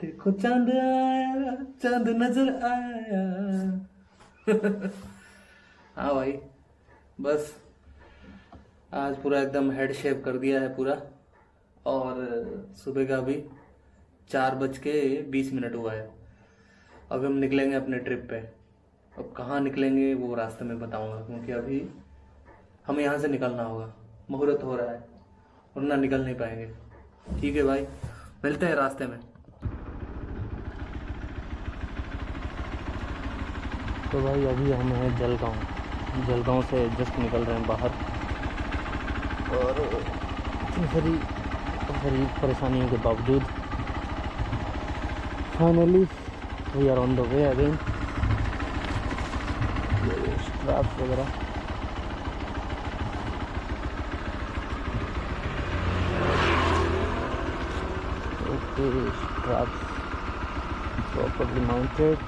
देखो चांद आया, चांद नजर आया। हाँ भाई, बस आज पूरा एकदम हेड शेप कर दिया है पूरा। और सुबह का भी 4:20 हुआ है। अब हम निकलेंगे अपने ट्रिप पे। अब कहाँ निकलेंगे वो रास्ते में बताऊंगा, क्योंकि अभी हमें यहाँ से निकलना होगा। मुहूर्त हो रहा है, वरना निकल नहीं पाएंगे। ठीक है भाई, मिलते हैं रास्ते में। तो भाई अभी हम हैं जलगांव। जलगांव से जस्ट निकल रहे हैं बाहर। और इतनी सारी परेशानियों के बावजूद finally we are on the way again. Straps वगैरह ओके, स्ट्रैप्स प्रॉपर्ली माउंटेड।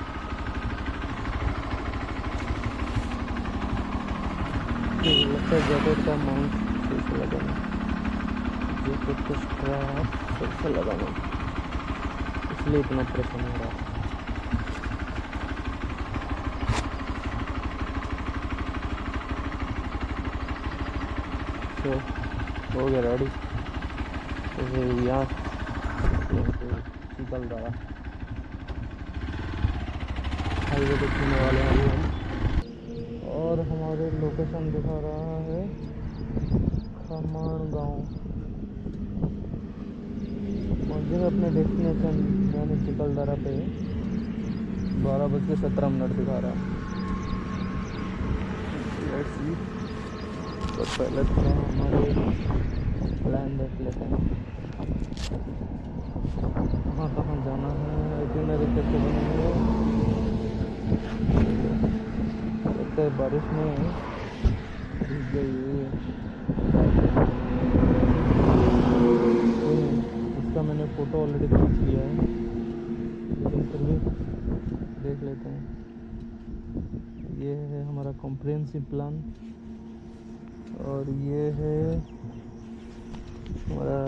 लगता है जैकेट का माउंट फिर से लगाना, जैकेट का स्ट्रैप फिर से लगाना, इसलिए इतना परेशान हो रहा है। तो हो गया रेडी। तो यहाँ निकल रहा है हाईवे पे छूने वाले हैं अभी हम। और हमारे लोकेशन दिखा रहा है खमाण गाँव। पहुँचेंगे अपने डेस्टिनेशन यानी चिकलदरा पे 12:17 दिखा रहा है। लेट्स सी, तो पहले थोड़ा हमारे प्लान देख लेते हैं कहाँ कहाँ जाना है। आइटिनरी कैसे बनेंगे। लगता है बारिश में भीग गई है। इसका मैंने फ़ोटो ऑलरेडी खींच लिया है, लेकिन फिर भी देख लेते हैं। ये है हमारा कॉम्प्रिहेंसिव प्लान और ये है हमारा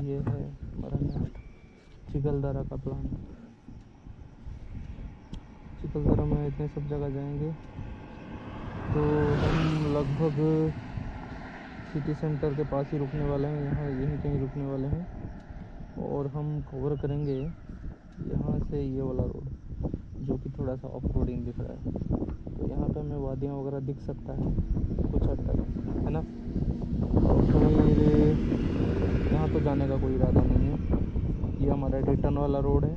ये है हमारा नेक्स्ट चिकलदरा का प्लान। चिकलदरा में इतने सब जगह जाएंगे तो हम लगभग सिटी सेंटर के पास ही रुकने वाले हैं। यहाँ यहीं कहीं रुकने वाले हैं और हम कवर करेंगे यहाँ से ये वाला रोड जो कि थोड़ा सा ऑफ रोडिंग दिख रहा है। तो यहाँ पे हमें वादियाँ वगैरह दिख सकता है कुछ हद तक, है ना। फिर यहाँ तो जाने का कोई इरादा नहीं है। ये हमारा रिटर्न वाला रोड है,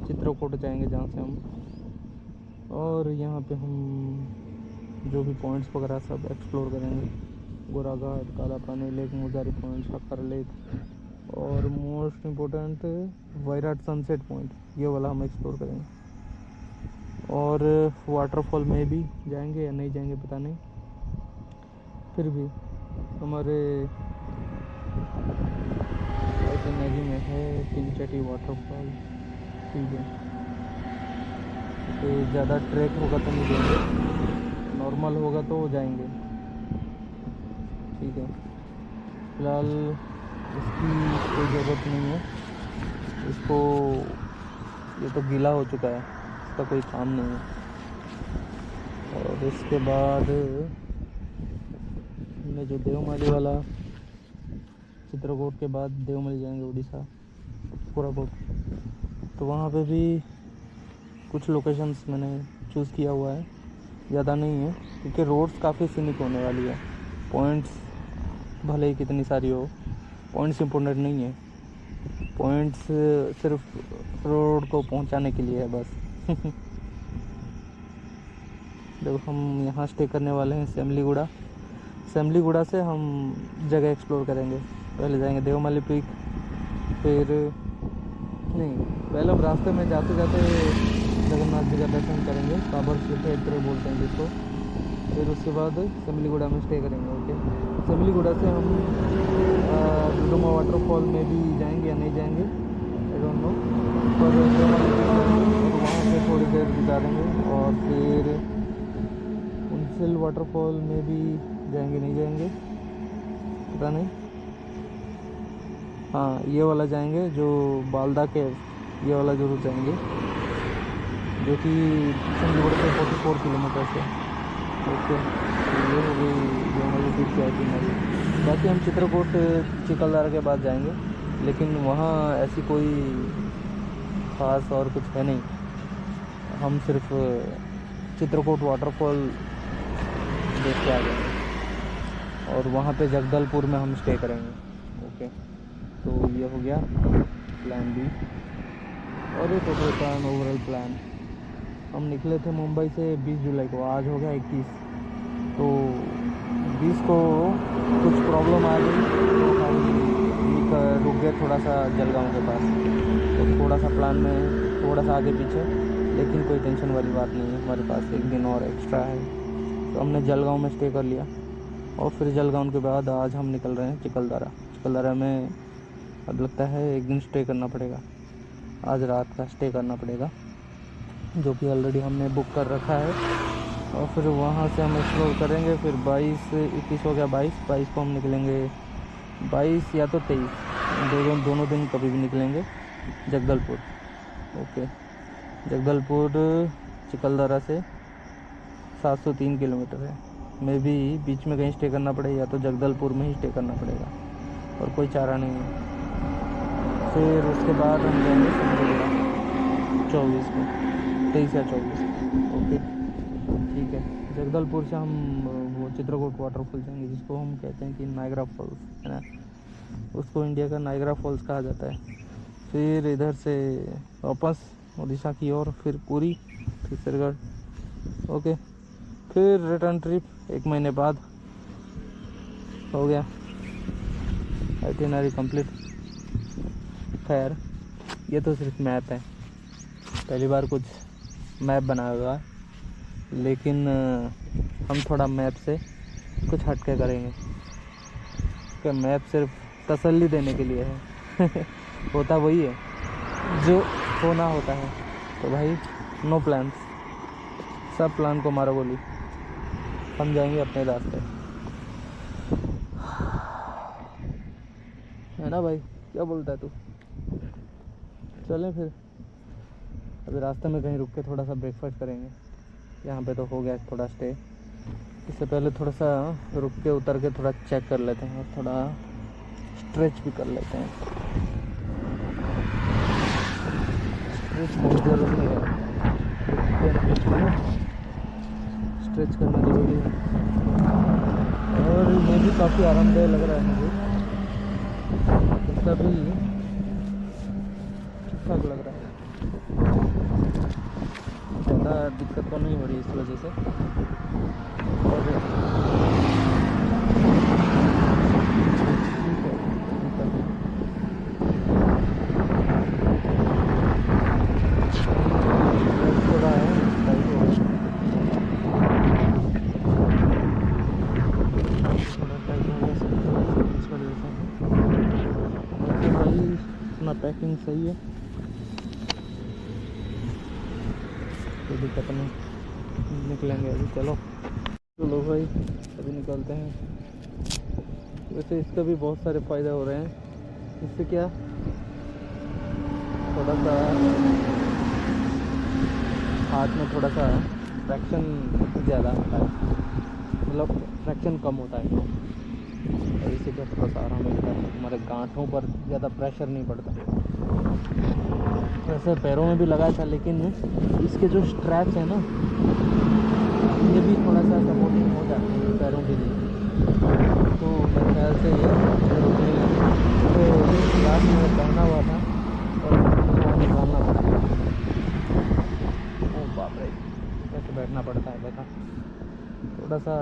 चित्रकूट जाएंगे जहाँ से हम। और यहाँ पे हम जो भी पॉइंट्स वगैरह सब एक्सप्लोर करेंगे, गोरा घाट, काला पानी लेक, मुजारी पॉइंट, शक्कर लेक और मोस्ट इम्पोर्टेंट वायराट सनसेट पॉइंट, ये वाला हम एक्सप्लोर करेंगे। और वाटरफॉल में भी जाएंगे या नहीं जाएंगे पता नहीं, फिर भी हमारे नदी में है पिंचटी वाटरफॉल। ठीक है, तो ज़्यादा ट्रैक होगा तो नहीं जाएंगे, नॉर्मल होगा तो जाएंगे। ठीक है, फिलहाल इसकी कोई ज़रूरत नहीं है, इसको ये तो गीला हो चुका है, इसका कोई काम नहीं है। और इसके बाद हमने जो देवमाली वाला, चित्रकूट के बाद देवमाली जाएंगे उड़ीसा कोरापुट, तो वहाँ पे भी कुछ लोकेशंस मैंने चूज़ किया हुआ है, ज़्यादा नहीं है क्योंकि रोड्स काफ़ी सीनिक होने वाली है। पॉइंट्स भले ही कितनी सारी हो, पॉइंट्स इंपॉर्टेंट नहीं है, पॉइंट्स सिर्फ रोड को पहुंचाने के लिए है बस। देखो हम यहाँ स्टे करने वाले हैं सेमलीगुड़ा। सेमलीगुड़ा से हम जगह एक्सप्लोर करेंगे। पहले जाएंगे देवमाली पीक, फिर नहीं, पहले हम रास्ते में जाते जाते जगन्नाथ जी का दर्शन करेंगे, काबर क्षेत्र बोलते हैं जिसको। फिर उसके बाद सेमलीगुड़ा में स्टे करेंगे। ओके, सेमलीगुड़ा से हम डुडुमा वाटरफॉल में भी जाएंगे या नहीं जाएंगे आई डोंट नो, पर वहाँ पे थोड़ी देर गुजारेंगे और फिर उन सेल वाटरफॉल में भी जाएंगे, नहीं जाएंगे पता नहीं। हाँ ये वाला जाएंगे जो बालदा केव, ये वाला ज़रूर जाएंगे, जो कि चंडीगढ़ से 44 किलोमीटर से। ओके, तो ये हो गई जो हमारी ट्रिप की आइटिनरी। बाकी हम चित्रकूट चिकलदारा के बाद जाएंगे, लेकिन वहाँ ऐसी कोई ख़ास और कुछ है नहीं। हम सिर्फ चित्रकूट वाटरफॉल देख के आ जाएंगे और वहाँ पे जगदलपुर में हम स्टे करेंगे। ओके, तो ये हो गया प्लान बी और ये टोटल प्लान, ओवरऑल प्लान। हम निकले थे मुंबई से 20 जुलाई को, आज हो गया 21, तो 20 को कुछ प्रॉब्लम आ गई तो हम रुक गए थोड़ा सा जलगांव के पास। तो थोड़ा सा प्लान में थोड़ा सा आगे पीछे, लेकिन कोई टेंशन वाली बात नहीं है, हमारे पास एक दिन और एक्स्ट्रा है। तो हमने जलगांव में स्टे कर लिया और फिर जलगांव के बाद आज हम निकल रहे हैं चिकलदारा। चिकलदारा में अब लगता है एक दिन स्टे करना पड़ेगा, आज रात का स्टे करना पड़ेगा, जो कि ऑलरेडी हमने बुक कर रखा है। और फिर वहाँ से हम एक्सप्लोर करेंगे। फिर 21 हो गया, 22 को हम निकलेंगे, 22 या तो 23, दोनों दिन कभी भी निकलेंगे जगदलपुर। ओके, जगदलपुर चिकलदारा से 703 किलोमीटर है। मे भी बीच में कहीं स्टे करना पड़े, या तो जगदलपुर में ही स्टे करना पड़ेगा, और कोई चारा नहीं है। फिर उसके बाद हम जाएंगे सिंधुदुर्ग 24 को, 23 या 24। ओके ठीक है, जगदलपुर से हम वो चित्रकूट वाटरफॉल जाएंगे, जिसको हम कहते हैं कि नायग्रा फॉल्स है ना, उसको इंडिया का नायग्रा फॉल्स कहा जाता है। फिर इधर से वापस उड़ीसा की ओर, फिर पुरी, फिर सिरगढ़। ओके, फिर रिटर्न ट्रिप 1 महीने बाद हो गया, आइटिनरी कंप्लीट। खैर ये तो सिर्फ मैप है, पहली बार कुछ मैप बनाया हुआ है, लेकिन हम थोड़ा मैप से कुछ हट के करेंगे, कि मैप सिर्फ तसल्ली देने के लिए है होता वही है जो होना होता है। तो भाई नो प्लान्स, सब प्लान को मारो गोली, हम जाएंगे अपने रास्ते, है ना भाई, क्या बोलता है तू? चलें फिर, अभी रास्ते में कहीं रुक के थोड़ा सा ब्रेकफास्ट करेंगे। यहाँ पे तो हो गया थोड़ा स्टे, इससे पहले थोड़ा सा रुक के उतर के थोड़ा चेक कर लेते हैं और थोड़ा स्ट्रेच भी कर लेते हैं। स्ट्रेच बहुत ज़रूरी है, स्ट्रेच करना ज़रूरी है। और ये भी काफ़ी आरामदायक लग रहा है मुझे, इसका भी ठीक ठाक लग रहा है, ज़्यादा दिक्कत तो नहीं हो रही इस वजह से। और थोड़ा अपना पैकिंग सही है, कोई दिक्कत नहीं, निकलेंगे अभी। चलो भाई अभी निकलते हैं। वैसे इसका भी बहुत सारे फ़ायदे हो रहे हैं, इससे क्या थोड़ा सा हाथ में थोड़ा सा फ्रैक्शन ज़्यादा होता है, मतलब फ्रैक्शन कम होता है, और इससे क्या थोड़ा सा आराम मिलता है, हमारे गांठों पर ज़्यादा प्रेशर नहीं पड़ता। वैसे पैरों में भी लगाया था, लेकिन इसके जो स्ट्रैप्स हैं ना, ये भी थोड़ा सा सपोर्टिंग हो जाते हैं पैरों के लिए, तो मेरे ख्याल से ये लास्ट में पहना हुआ था और निकालना पड़ा। ओ बाप रे, कैसे बैठना पड़ता है, देखा। थोड़ा सा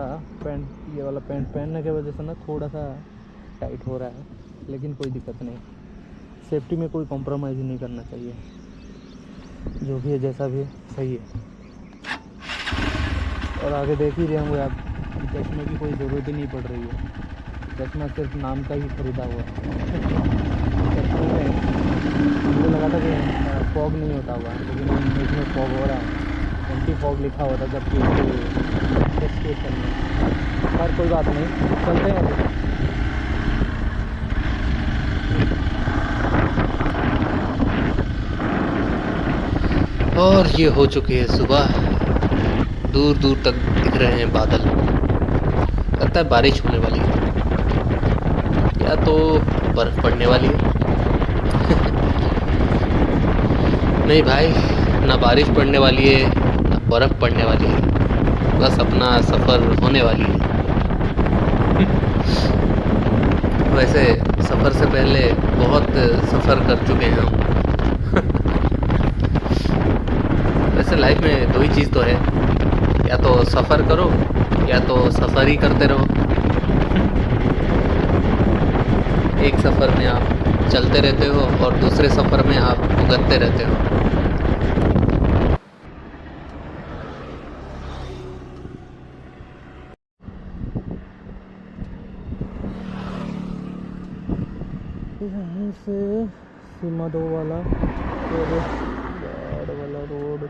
पैंट, ये वाला पैंट पहनने की वजह से ना थोड़ा सा टाइट हो रहा है, लेकिन कोई दिक्कत नहीं, सेफ्टी में कोई कॉम्प्रोमाइज़ नहीं करना चाहिए, जो भी है जैसा भी है सही है। और आगे देख ही रहे होंगे आप, चश्मे की कोई ज़रूरत ही नहीं पड़ रही है, चश्मा सिर्फ नाम का ही खरीदा हुआ है। चश्मे में मुझे लगा था कि फॉग नहीं होता हुआ, लेकिन इसमें फॉग हो रहा है, एंटी फॉग लिखा हुआ था, जबकि कोई बात नहीं, चलते हैं अभी। और ये हो चुकी है सुबह, दूर दूर तक दिख रहे हैं बादल, लगता है बारिश होने वाली है या तो बर्फ़ पड़ने वाली है। नहीं भाई, ना बारिश पड़ने वाली है ना बर्फ़ पड़ने वाली है, बस अपना सफ़र होने वाली है। वैसे सफ़र से पहले बहुत सफ़र कर चुके हैं हम। वैसे लाइफ में दो ही चीज़ तो है, या तो सफ़र करो या तो सफ़र ही करते रहो। एक सफ़र में आप चलते रहते हो और दूसरे सफ़र में आप भुगतते रहते हो। यहाँ से सीमा 2 वाला फिर गार्ड वाला रोड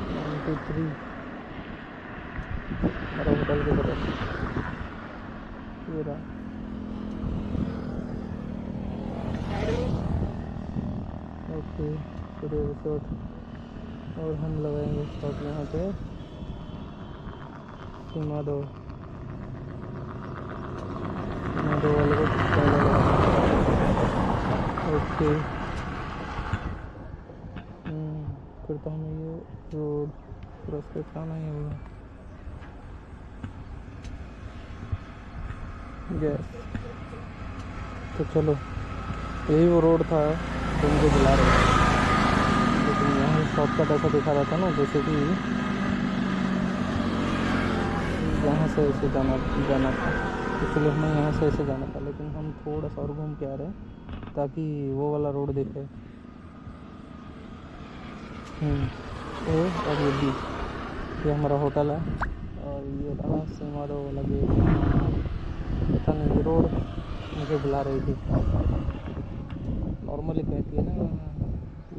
93 हमारा होटल की तरफ ये रहा। ओके, सूर्य रिसोर्ट, और हम लगाएंगे स्टॉप यहाँ पे सीमा 2 वाले को पहले लगाएंगे। ओके, फिर तो हमें ये रोड क्रॉस करके आना ही होगा। यस, तो चलो, यही वो रोड था जो मुझे बुला रहे थे, लेकिन यहाँ शॉर्टकट ऐसा दिखा रहा था ना, जैसे कि यहाँ से ऐसे जाना था, इसलिए हमें यहाँ से ऐसे जाना था, लेकिन हम थोड़ा सा और घूम के आ रहे हैं ताकि वो वाला रोड दिखे। और ये बीच, ये हमारा होटल है, और ये रहा सीमा 2 वाला गेट। पता नहीं ये रोड मुझे बुला रही थी। नॉर्मली कहती है ना,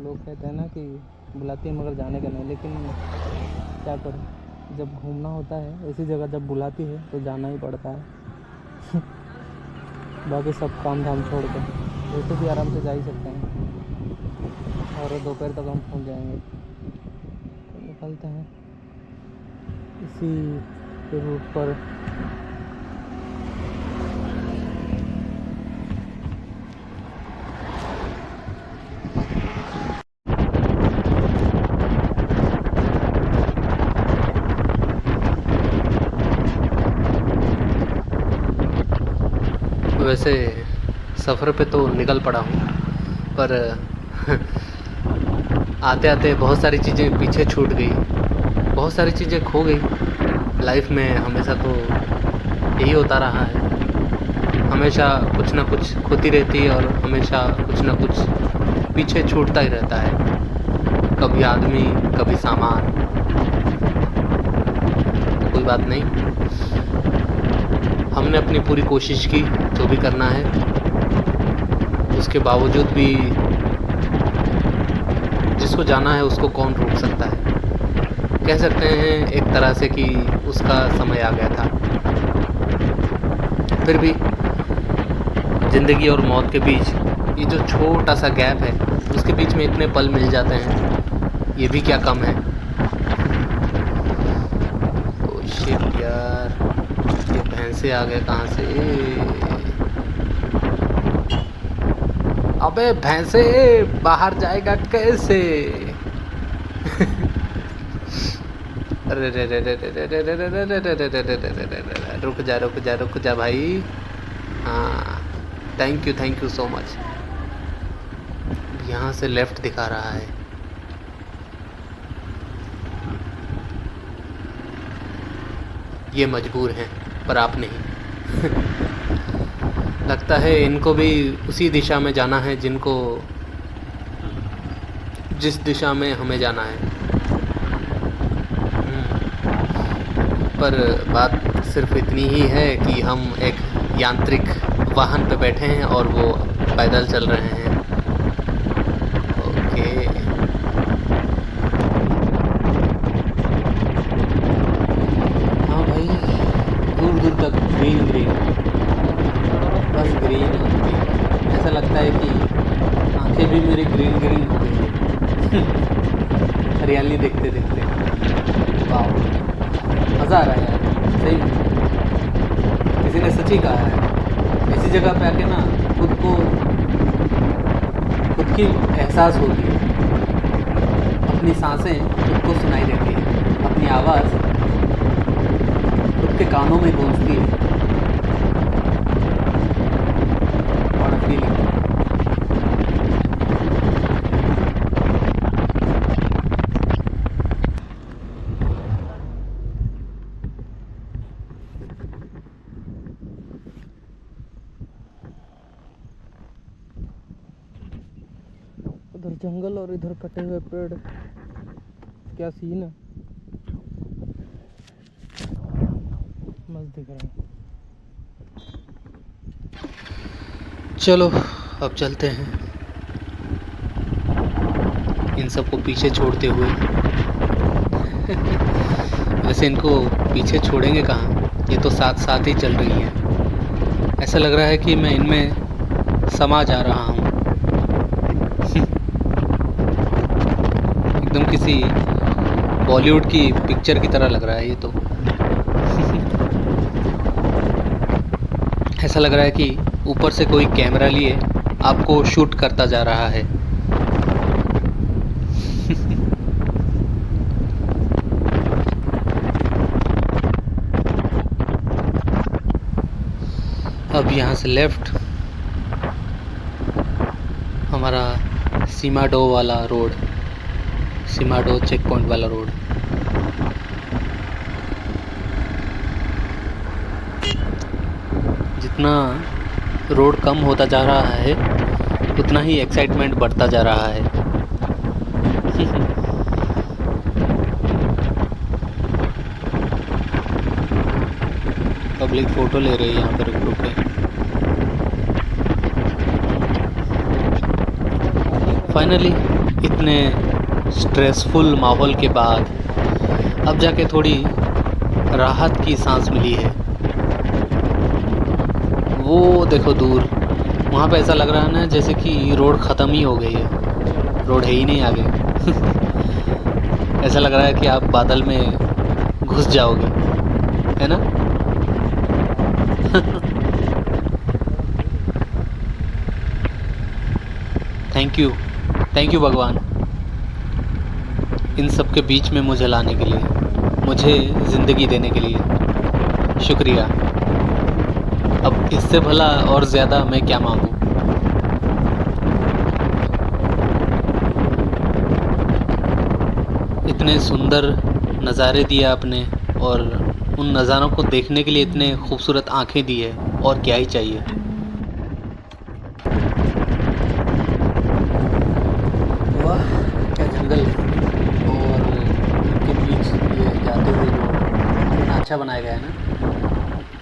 लोग कहते हैं ना कि बुलाती है मगर जाने का नहीं, लेकिन क्या करें, जब घूमना होता है ऐसी जगह जब बुलाती है तो जाना ही पड़ता है। बाकी सब काम धाम छोड़ के वैसे भी आराम से जा ही सकते हैं, और दोपहर तक हम पहुंच जाएंगे। तो निकलते हैं इसी रूट पर। वैसे सफ़र पे तो निकल पड़ा हूँ, पर आते आते बहुत सारी चीज़ें पीछे छूट गई, बहुत सारी चीज़ें खो गई। लाइफ में हमेशा तो यही होता रहा है, हमेशा कुछ ना कुछ खोती रहती है और हमेशा कुछ ना कुछ पीछे छूटता ही रहता है, कभी आदमी कभी सामान। तो कोई बात नहीं, हमने अपनी पूरी कोशिश की, जो भी करना है, उसके बावजूद भी जिसको जाना है उसको कौन रोक सकता है। कह सकते हैं एक तरह से कि उसका समय आ गया था। फिर भी ज़िंदगी और मौत के बीच ये जो छोटा सा गैप है, उसके बीच में इतने पल मिल जाते हैं, ये भी क्या कम है। ओह शिट यार, ये भैंसे आ गए कहाँ से। अबे भैंसे, बाहर जाएगा कैसे। अरे रे रे रे रे रे रे रे रे रे रे रे रे रे रे रे रे, रुक जा रुक जा रुक जा भाई। हाँ, थैंक यू सो मच। यहाँ से लेफ़्ट दिखा रहा है। ये मजबूर हैं पर आप नहीं। लगता है इनको भी उसी दिशा में जाना है जिस दिशा में हमें जाना है। पर बात सिर्फ इतनी ही है कि हम एक यांत्रिक वाहन पे बैठे हैं और वो पैदल चल रहे हैं। ओके, हाँ भाई, ग्रीन ग्रीन हो गई है हरियाली देखते देखते। वाह, मज़ा आ रहा है यार सही में। किसी ने सच ही कहा है, ऐसी जगह पे आके ना खुद की एहसास होती है, अपनी सांसें खुद को सुनाई देती है, अपनी आवाज़ खुद के कानों में गूंजती है। और फीलिंग उधर जंगल और इधर कटे हुए पेड़, क्या सीन है, मस्त दिख रहा है। चलो अब चलते हैं इन सबको पीछे छोड़ते हुए। वैसे इनको पीछे छोड़ेंगे कहाँ, ये तो साथ साथ ही चल रही हैं। ऐसा लग रहा है कि मैं इनमें समा जा रहा हूँ। एकदम किसी बॉलीवुड की पिक्चर की तरह लग रहा है ये तो। ऐसा लग रहा है कि ऊपर से कोई कैमरा लिए आपको शूट करता जा रहा है। अब यहाँ से लेफ्ट हमारा सीमाडो वाला रोड, सीमाडो चेक पॉइंट वाला रोड। जितना रोड कम होता जा रहा है उतना ही एक्साइटमेंट बढ़ता जा रहा है। पब्लिक फ़ोटो ले रही है यहाँ पर रुक के। फाइनली इतने स्ट्रेसफुल माहौल के बाद अब जाके थोड़ी राहत की सांस मिली है। वो देखो दूर, वहाँ पे ऐसा लग रहा है ना जैसे कि रोड ख़त्म ही हो गई है, रोड है ही नहीं आगे। ऐसा लग रहा है कि आप बादल में घुस जाओगे, है ना। थैंक यू भगवान, इन सब के बीच में मुझे लाने के लिए, मुझे ज़िंदगी देने के लिए शुक्रिया। अब इससे भला और ज़्यादा मैं क्या मांगूं। इतने सुंदर नज़ारे दिए आपने और उन नज़ारों को देखने के लिए इतने खूबसूरत आँखें दी है, और क्या ही चाहिए। वाह क्या जंगल है, और इनके बीच ये जाते हुए रोड कितना अच्छा बनाया गया है ना।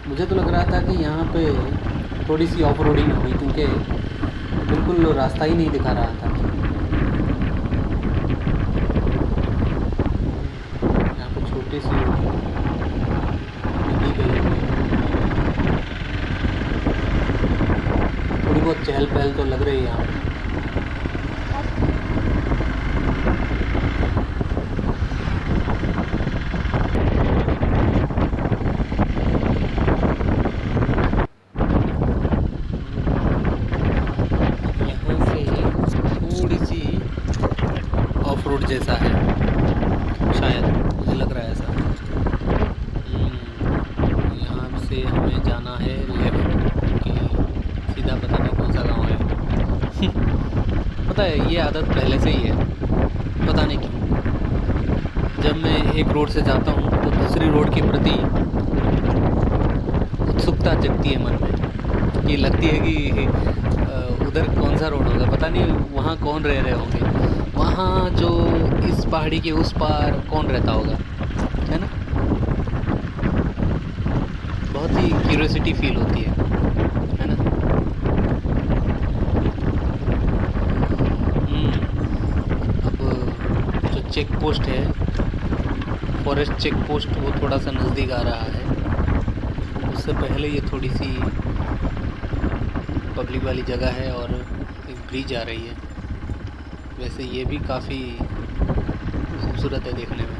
मुझे तो लग रहा था कि यहाँ पे थोड़ी सी ऑफ रोडिंग हुई, क्योंकि बिल्कुल रास्ता ही नहीं दिखा रहा था। यहाँ पे छोटी सी नदी गई हुई है, थोड़ी बहुत चहल पहल तो लग रही है यहाँ पे। ऑफ रोड जैसा है शायद, मुझे लग रहा है ऐसा। यहाँ से हमें जाना है लेफ्ट, कि सीधा पता नहीं कौन सा गांव है। पता है ये आदत पहले से ही है, पता नहीं क्यों। जब मैं एक रोड से जाता हूँ तो दूसरी रोड के प्रति उत्सुकता जगती है मन में, ये लगती है कि उधर कौन सा रोड होगा, पता नहीं वहाँ कौन रह रहे होंगे, वहाँ जो इस पहाड़ी के उस पार कौन रहता होगा, है ना। बहुत ही क्यूरियोसिटी फील होती है ना। अब जो चेक पोस्ट है, फॉरेस्ट चेक पोस्ट, वो थोड़ा सा नज़दीक आ रहा है। उससे पहले ये थोड़ी सी पब्लिक वाली जगह है और एक ब्रिज आ रही है। वैसे ये भी काफ़ी खूबसूरत है देखने में।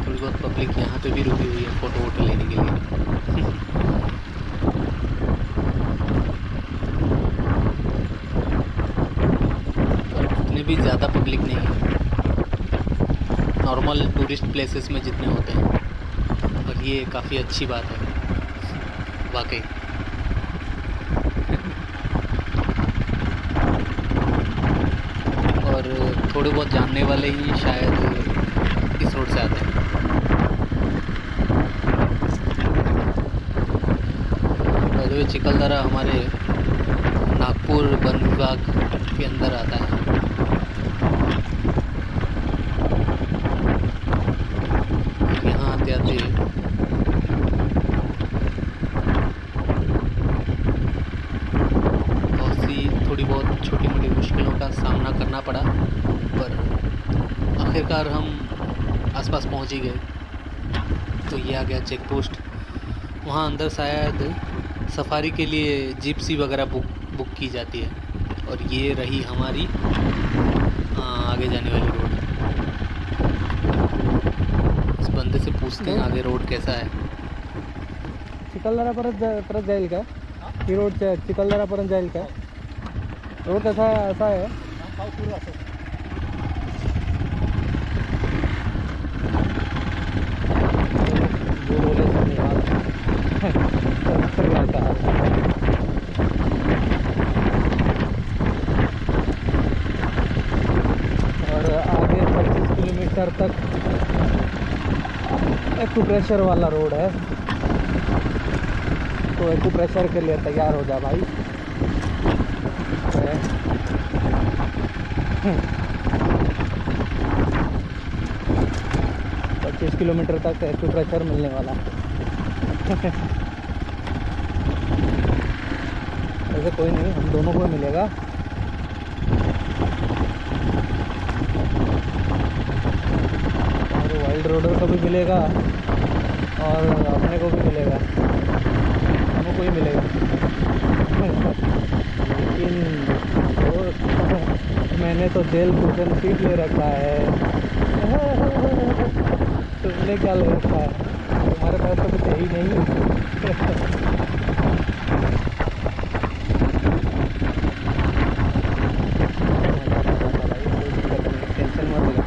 थोड़ी बहुत पब्लिक यहाँ पे भी रुकी हुई है फ़ोटो वोटो लेने के लिए। इतने भी ज़्यादा पब्लिक नहीं है, नॉर्मल टूरिस्ट प्लेसेस में जितने होते हैं। और ये काफ़ी अच्छी बात है वाकई। और थोड़े बहुत जानने वाले ही शायद इस रोड से आते हैं। बाय द वे चिखलदरा हमारे नागपुर वन विभाग के अंदर आता है। यहाँ आते आते बहुत सी थोड़ी बहुत छोटी मोटी मुश्किलों का सामना करना पड़ा, पर आखिरकार हम आसपास पहुँच ही गए। तो ये आ गया चेक पोस्ट। वहाँ अंदर शायद सफारी के लिए जिप्सी वगैरह बुक की जाती है। और ये रही हमारी आगे जाने वाली रोड। इस बंदे से पूछते हैं आगे रोड कैसा है। चिखलदरापर्यंत जाईल का ही रोड चिखलदरापर्यंत जाईल का रोड असा आहे और आगे 25 किलोमीटर तक एक्यूप्रेशर वाला रोड है, तो एक्यूप्रेशर के लिए तैयार हो जा भाई। 25 किलोमीटर तक एक्यूप्रेशर मिलने वाला। ऐसे कोई नहीं, हम दोनों को मिलेगा। और वाइल्ड रोडर को भी मिलेगा और अपने को भी मिलेगा, दोनों को ही मिलेगा। लेकिन मैंने तो जेल कुशन सीट ले रखा है। तुमने क्या ले रखा है? तुम्हारे पास तो कुछ है ही नहीं। टेंशन मत ले।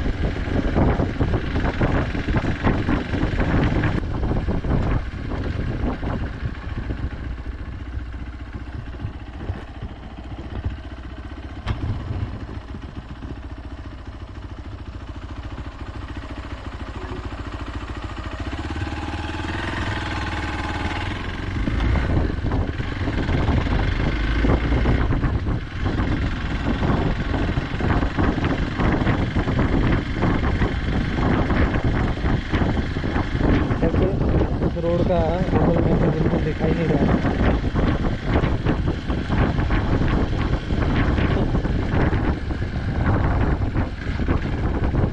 रोड का गूगल मैप में बिल्कुल दिखाई नहीं रहा है।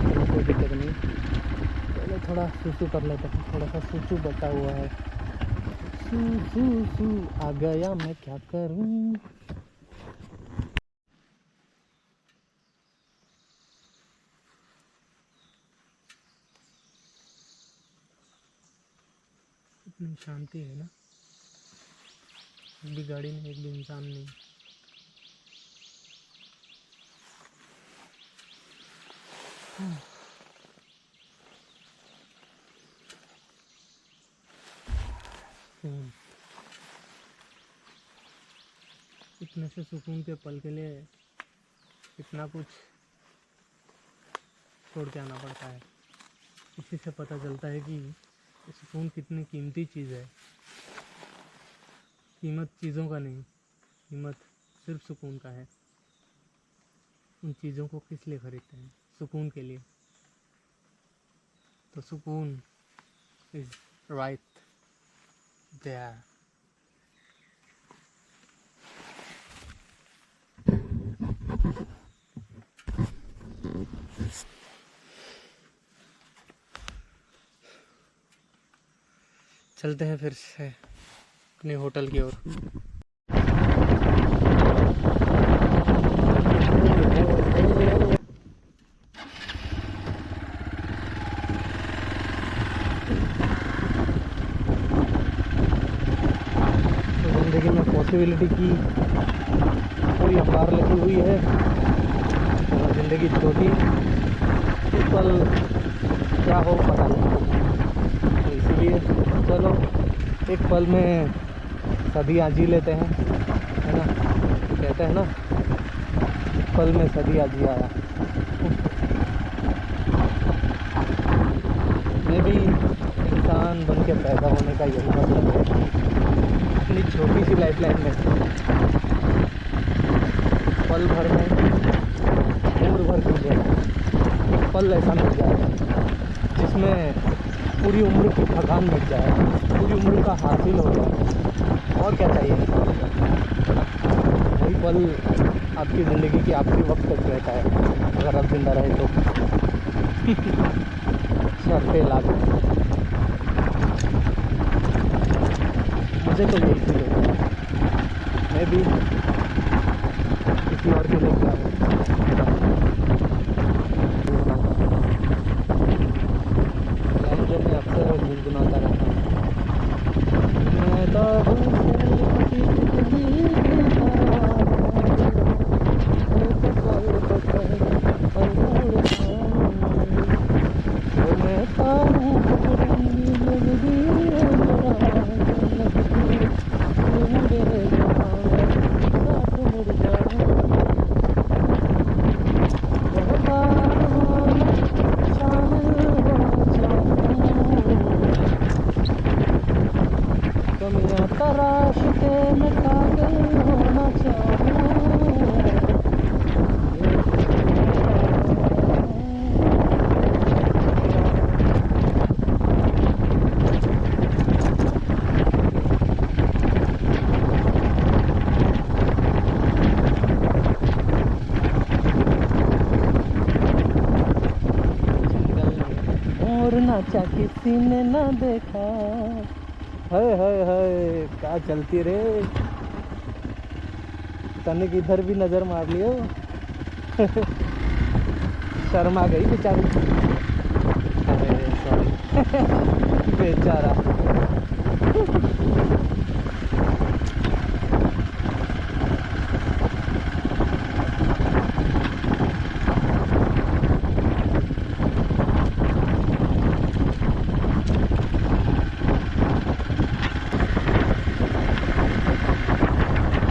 चलो कोई दिक्कत नहीं, पहले थोड़ा सूसू कर लेते हैं। थोड़ा सा सूसू बचा हुआ है। सू आ गया, मैं क्या करूं। इतनी शांति है ना, एक भी गाड़ी नहीं, एक भी इंसान नहीं। इतने से सुकून के पल के लिए कितना कुछ छोड़ के आना पड़ता है। इसी से पता चलता है कि सुकून कितनी कीमती चीज़ है। कीमत चीज़ों का नहीं, कीमत सिर्फ सुकून का है। उन चीज़ों को किस लिए खरीदते हैं? सुकून के लिए। तो सुकून इज राइट देयर। चलते हैं फिर से अपने होटल की ओर। रिस्पॉन्सिबिलिटी की पूरी अखबार लगी हुई है और ज़िंदगी छोटी, इस पल क्या हो पता नहीं। तो इसीलिए चलो एक पल में सदियाँ जी लेते हैं, है ना। कहते हैं ना, एक पल में सदियाँ जी आया। मैं भी इंसान बन के पैदा होने का यही मतलब है। अपनी छोटी सी लाइफ लाइन में पल भर में उम्र भर की जाए, एक पल ऐसा मिल जाए जिसमें पूरी उम्र की थकान मिट जाए, पूरी उम्र का हासिल हो जाए। और क्या चाहिए इंसान को? वही पल आपकी ज़िंदगी की आखिरी वक्त तक रहता है, अगर आप जिंदा रहे तो। शर्तें लागू, मुझे तो यही फील होता है। मैं भी किसी और के लिए क्या हूँ लाइन जो मैं अक्सर गुनगुनाता रहता हूँ। मैं तो तराश के मैं काबिल होना चाहूँ। और नाचा किसी ने ना देखा। हाय हाय हाय, क्या चलती रे। तनिक इधर भी नजर मार लियो। शर्मा गई बेचारी। अरे सॉरी। बेचारा।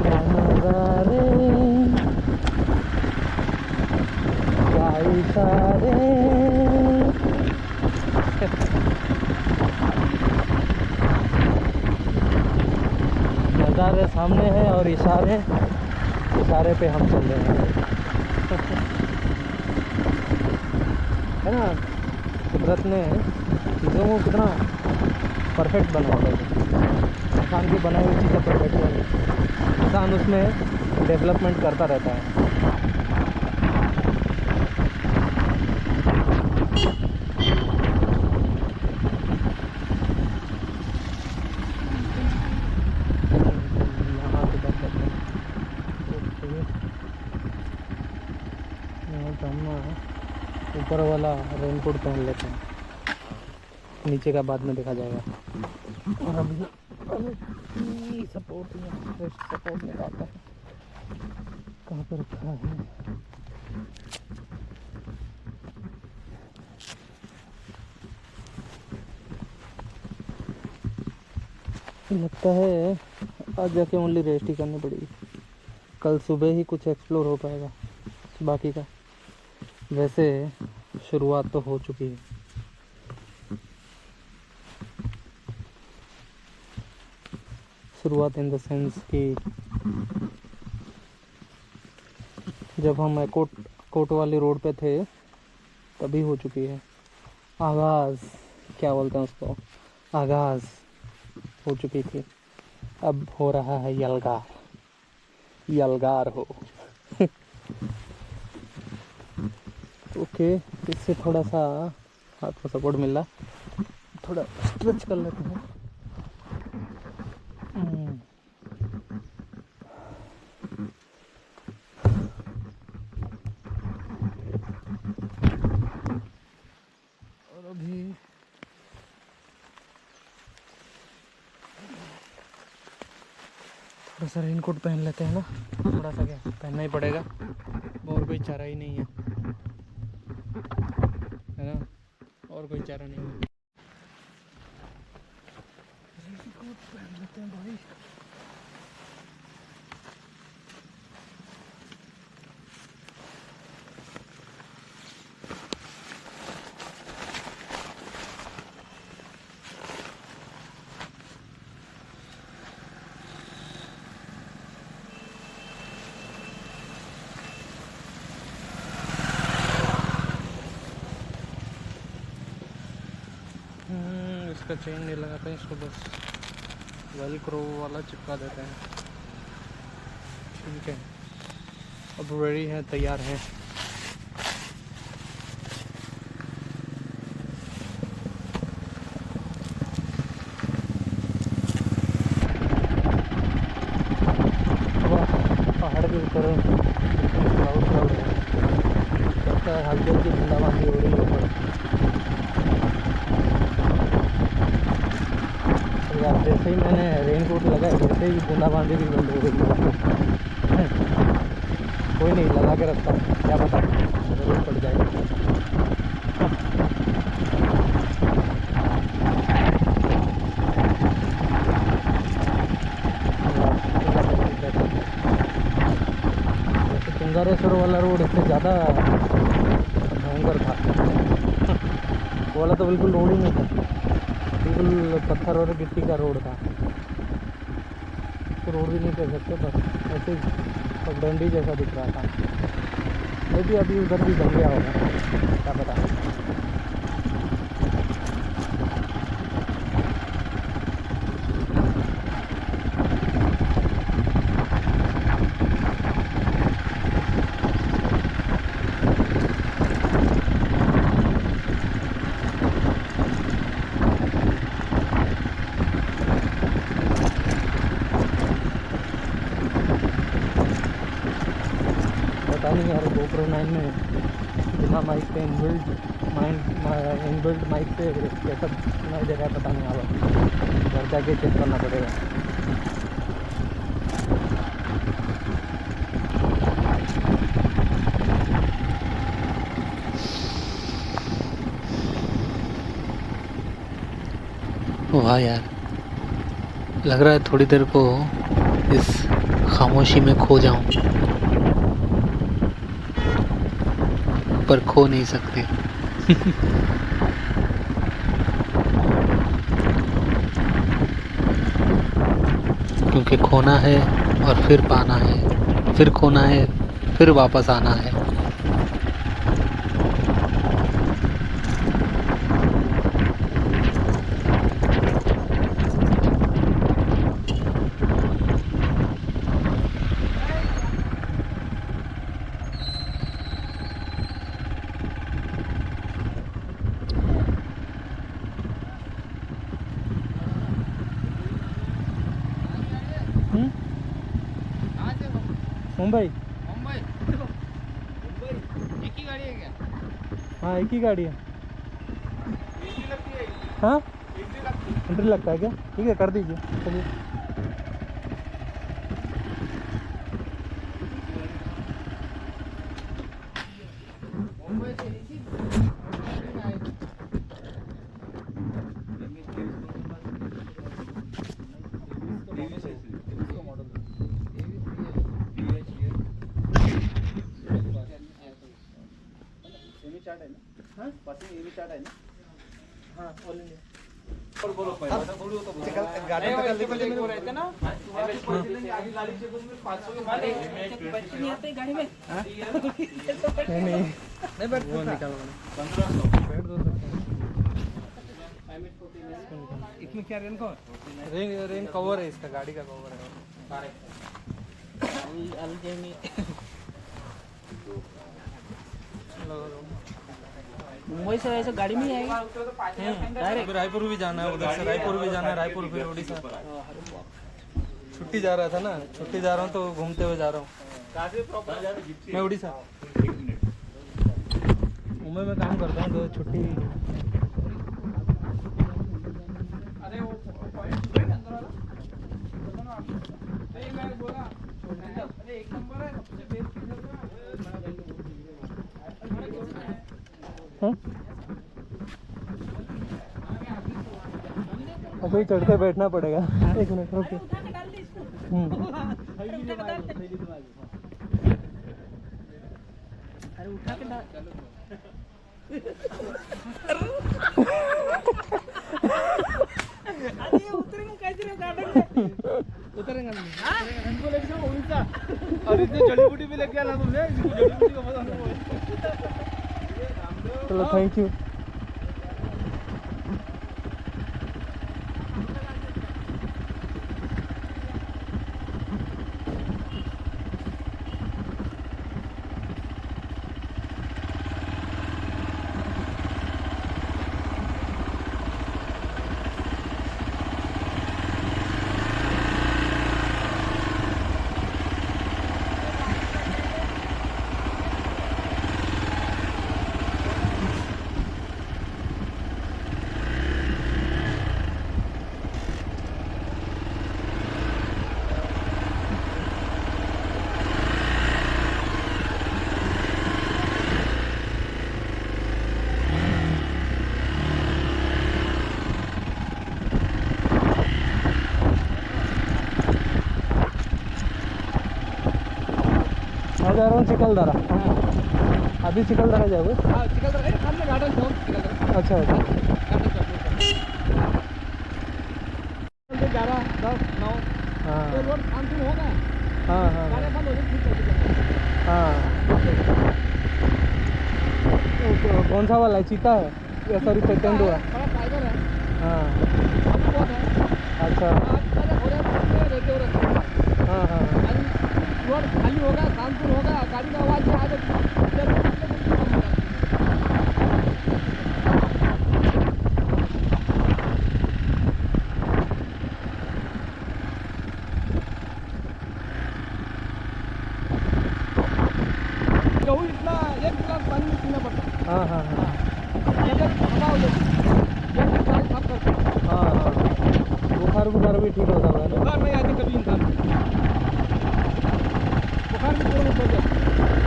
क्या नजारे, क्या इशारे। नजारे सामने है और इशारे, इशारे पे हम चल रहे हैं। है ना, कुदरत ने चीज़ों को कितना परफेक्ट बनाया है। इंसान की बनाई हुई चीज़ें परफेक्ट है, इंसान उसमें डेवलपमेंट करता रहता है। यहाँ से बात करते हैं। यहाँ तो हम ऊपर वाला रेनकोट पहन लेते हैं, नीचे का बाद में देखा जाएगा। और अभी सपोर्ट सपोर्ट निकालता है, कहाँ पर रखा है। लगता है आज जाके ओनली रेस्ट ही करनी पड़ेगी, कल सुबह ही कुछ एक्सप्लोर हो पाएगा बाकी का। वैसे शुरुआत तो हो चुकी है। शुरुआत इन द सेंस कि जब हम कोट वाली रोड पे थे तभी हो चुकी है। आगाज़, क्या बोलते हैं उसको, आगाज़ हो चुकी थी। अब हो रहा है यलगार, यलगार हो। ओके, इससे थोड़ा सा हाथ को सपोर्ट मिल रहा, थोड़ा स्ट्रेच कर लेते हैं। और अभी थोड़ा सा रेनकोट पहन लेते हैं ना, थोड़ा सा क्या पहनना ही पड़ेगा, और कोई चारा ही नहीं है ना, और कोई चारा नहीं है। रेनकोट पहन लेते हैं भाई। इसका चेन नहीं लगाते हैं, इसको बस वेलक्रो वाला चिपका देते हैं। ठीक है, अब रेडी है, तैयार है। पहाड़ के ऊपर क्लाउड क्लाउड है, लगता है हल्की हल्की बूंदाबांदी हो रही है ऊपर। यार जैसे ही मैंने रेनकोट लगाया वैसे ही बूंदाबांदी भी बंद हो गई। कोई नहीं, लगा के रखता हूँ, क्या पता जरूर पड़ जाए। वैसे तुंगारेश्वर वाला रोड इससे ज़्यादा भयंकर था। वो वाला तो बिल्कुल रोड ही नहीं था, बिल्कुल पत्थर और गिट्टी का रोड था। तो रोड भी नहीं कह सकते, बस ऐसे पगडंडी जैसा दिख रहा था। मे भी अभी उधर भी बन गया होगा, क्या पता। पता नहीं यार, GoPro 9 में बिना माइक पे इनबिल्ट माइक से कैसा सुनाई दे रहा है पता नहीं। अब घर जाके चेक करना पड़ेगा। वाह यार, लग रहा है थोड़ी देर को इस खामोशी में खो जाऊं, पर खो नहीं सकते। क्योंकि खोना है और फिर पाना है, फिर खोना है, फिर वापस आना है। मुंबई मुंबई एक ही गाड़ी है क्या? हाँ, एक ही गाड़ी है। एंट्री लगती है? हाँ, एंट्री लगती है? एंट्री लगता है क्या? ठीक है, कर दीजिए, चलिए। मुंबई से नीचे चार्ट है ना? हाँ, पासिंग एवी चार्ट है ना? हाँ, ऑल इंडिया। बोलो पहले बोलो तो गाड़ी पे रहते ना तुम्हारी पैसे लेंगे आगे गाड़ी से बोल 500 के बाद पैसे नहीं आते गाड़ी में। नहीं बैठ वो निकालो 1500 बैठ दो। इसमें क्या रेन कवर? रेन कवर है, इसका गाड़ी का कवर है। मुंबई से ऐसे गाड़ी में ही आएगी डायरेक्ट रायपुर भी जाना है, उधर से रायपुर भी जाना है, रायपुर फिर उड़ीसा। छुट्टी जा रहा था ना, छुट्टी जा रहा हूँ तो घूमते हुए जा रहा हूँ। मैं उड़ीसा मुंबई में काम करता हूँ, तो छुट्टी अरे वो अभी चढ़ते बैठना पड़ेगा। एक मिनट रुकिए। अरे उठा के डाल। अरे ये उतरेंगे कैसे रे गार्डन में? उतरेंगे नहीं। हमको लेके जाओ उड़ीसा। और इसने जड़ी बूटी भी लेके आना तुमने। इसको जड़ी बूटी का पता नहीं। चलो थैंक यू। मैं जा रहा हूँ चिकलदरा। अभी चिकलदरा जाओगे? हाँ चिकलदरा है सामने गार्डन चौक चिकलदरा। अच्छा अच्छा। गार्डन चौक 11 10 9 हाँ ये रोड शांति होगा। हाँ हाँ गाड़ी बंद हो जाए ठीक है। हाँ। तो कौन सा वाला है? चीता है या सॉरी तेंदुआ? बड़ा टाइगर है। हाँ बहुत है। अच्छा। आज पहले हो रहे रहते हो रहे। हाँ हाँ रोड खाली होगा शांतपुर होगा गाड़ी का आवाज से आगे गहू इतना 1 गिलास पानी में पीना पड़ता है। हाँ हाँ हाँ अगर हवा हो जाती है 1 गिलास साफ करते हैं। हाँ हाँ। बुखार बुखार भी ठीक होता है ना? बुखार नहीं आती कभी इंसान को। बुखार भी पूरा हो जाता है।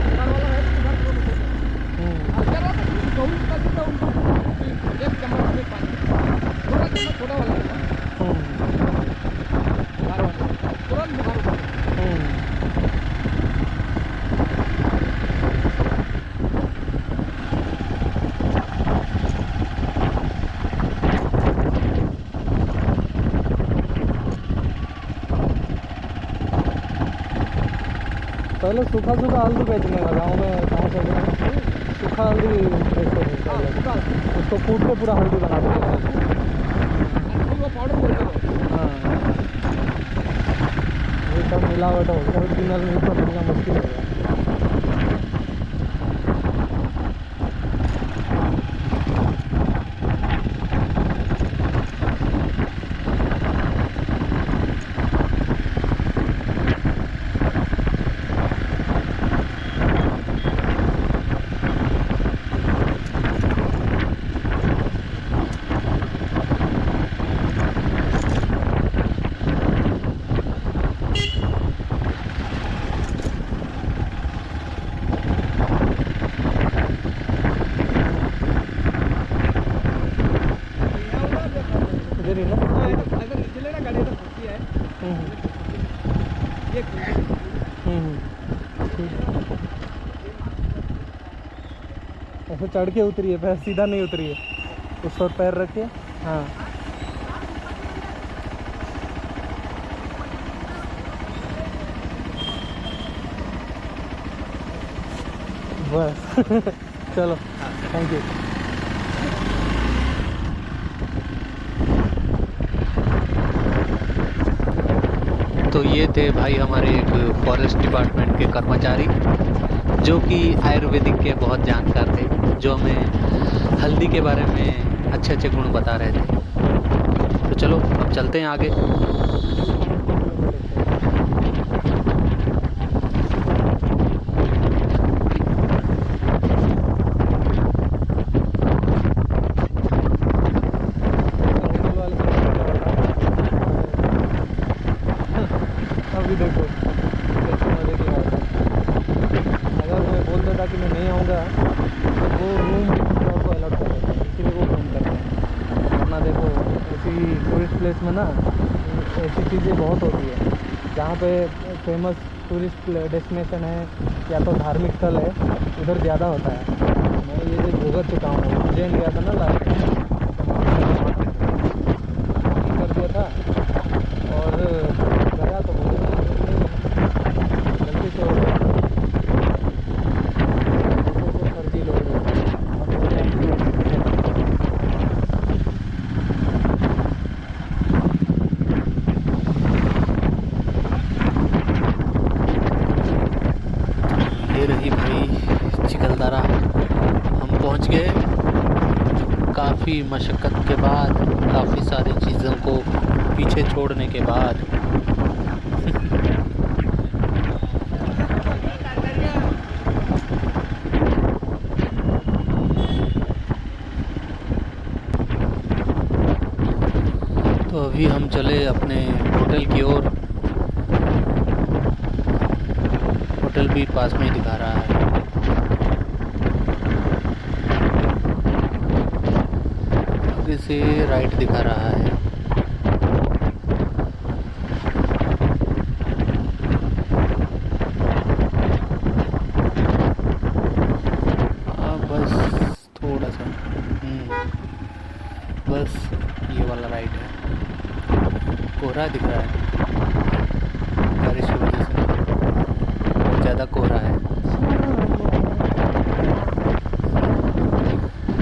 बुखार वाला है तो बुखार पूरा हो जाता है। अगर आप गहू का कितना उनको 1 चम्मच में पानी थोड़ा चम्मच छोटा वाला है बुखार वाला तुरंत बुखार होता है। पहले सूखा सूखा हल्दी बेचने का गाँव में कहाँ से सूखा हल्दी बेचते थे पहले। उसको कूट के पूरा हल्दी बना देते थे। वो पाउडर बोलते हो। हाँ ये सब मिलावट हो गया। ओरिजिनल मिल तो मिलना मुश्किल हो गया। इधर ही ना? अगर इसलिए ना गाड़ी इधर फंसी है। ये ठीक। ऐसे चढ़ के उतरिए, पैर सीधा नहीं उतरिए, उस पर पैर रखिए। हाँ बस चलो थैंक यू। तो ये थे भाई हमारे एक फॉरेस्ट डिपार्टमेंट के कर्मचारी जो कि आयुर्वेदिक के बहुत जानकार थे, जो हमें हल्दी के बारे में अच्छे अच्छे गुण बता रहे थे। तो चलो अब चलते हैं आगे। अभी देखो ऐसी टूरिस्ट प्लेस में ना ऐसी चीज़ें बहुत होती है। जहाँ पे फेमस टूरिस्ट डेस्टिनेशन है या तो धार्मिक स्थल है, उधर ज़्यादा होता है। मैं ये जो भुगत चुका हूँ, उज्जैन गया था ना लास्ट टाइम, कर दिया था और गया तो गलती से हो गया, फर्जी लोग ये रही भाई चिकलदरा, हम पहुंच गए। काफ़ी मशक्क़त के बाद, काफ़ी सारी चीज़ों को पीछे छोड़ने के बाद तो अभी हम चले अपने होटल की ओर। होटल भी पास में ही दिखा रहा है। आगे से राइट दिखा रहा है। बस थोड़ा सा बस ये वाला राइट है। कोहरा दिख रहा है, बारिश की वजह से बहुत ज़्यादा कोहरा है।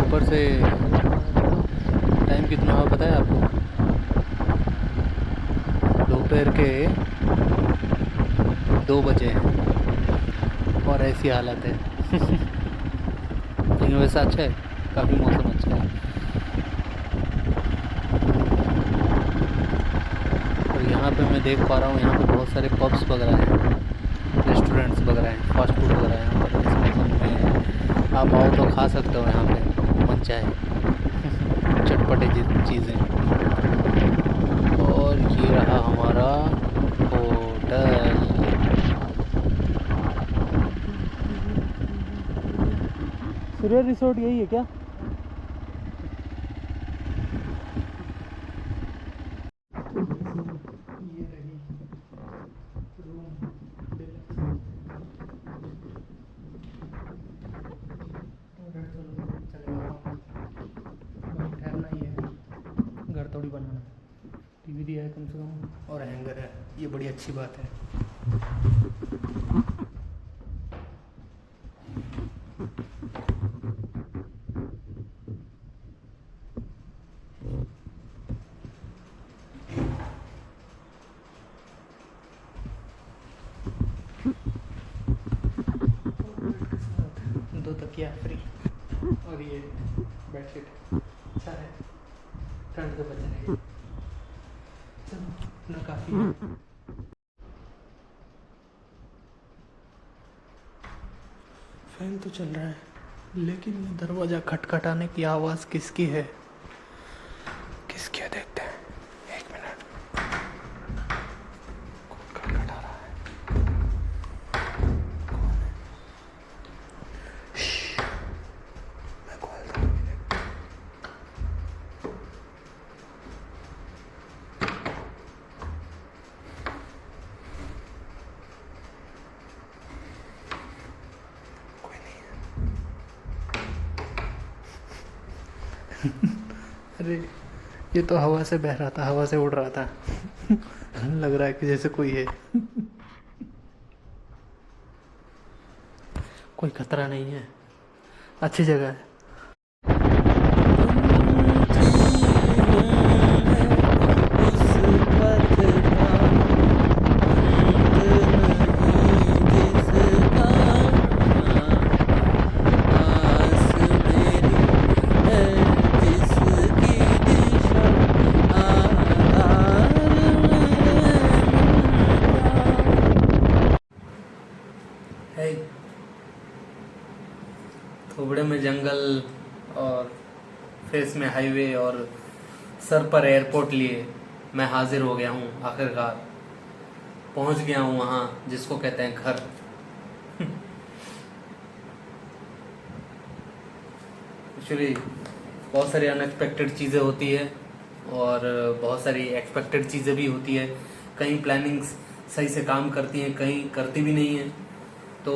ऊपर से टाइम कितना हुआ पता है आपको? दोपहर के 2 बजे हैं और ऐसी हालत है। लेकिन वैसा अच्छा है, काफ़ी मौसम अच्छा है। और यहाँ पे मैं देख पा रहा हूँ, यहाँ पे बहुत सारे पब्स वगैरह हैं, रेस्टोरेंट्स वगैरह हैं, फास्ट फूड वगैरह हैं। यहाँ पर इस मौसम में आप आओ तो खा सकते हो यहाँ पे मन चाहे चटपटे चीज़ें। और ये रहा हमारा होटल। सूर्य रिसोर्ट यही है क्या? ये रही रूम ठहरना ही है, घर थोड़ी बनाना। टीवी दिया है कम से कम और हैंगर है, ये बड़ी अच्छी बात है। दो तकिया फ्री और ये बेडशीट अच्छा है, ठंड से बचने चलो ना काफ़ी है। फैन तो चल रहा है, लेकिन ये दरवाज़ा खटखटाने की आवाज़ किसकी है? किसकी है देखते हैं, 1 मिनट। कौन खटखटा रहा है? कौन है? मैं खोलता हूँ, देखते हैं। कोई नहीं है। अरे ये तो हवा से बह रहा था, हवा से उड़ रहा था। लग रहा है कि जैसे कोई है। कोई खतरा नहीं है, अच्छी जगह है। थोबड़े में जंगल और फेस में हाईवे और सर पर एयरपोर्ट लिए मैं हाजिर हो गया हूँ। आखिरकार पहुँच गया हूँ वहाँ जिसको कहते हैं घर। एक्चुअली बहुत सारी अनएक्सपेक्टेड चीज़ें होती है और बहुत सारी एक्सपेक्टेड चीज़ें भी होती है। कहीं प्लानिंग्स सही से काम करती हैं, कहीं करती भी नहीं हैं। तो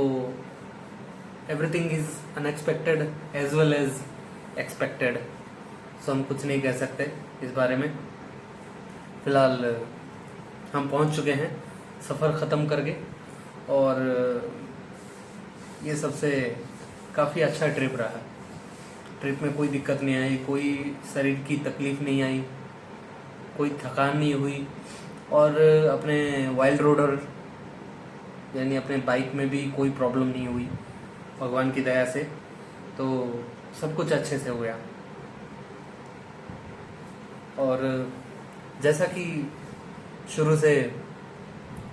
everything is unexpected as well as expected. So हम कुछ नहीं कह सकते इस बारे में। फ़िलहाल हम पहुंच चुके हैं सफ़र ख़त्म करके, और ये सबसे काफ़ी अच्छा ट्रिप रहा। ट्रिप में कोई दिक्कत नहीं आई, कोई शरीर की तकलीफ़ नहीं आई, कोई थकान नहीं हुई, और अपने वाइल्ड रोडर यानी अपने बाइक में भी कोई प्रॉब्लम नहीं हुई भगवान की दया से। तो सब कुछ अच्छे से हो गया। और जैसा कि शुरू से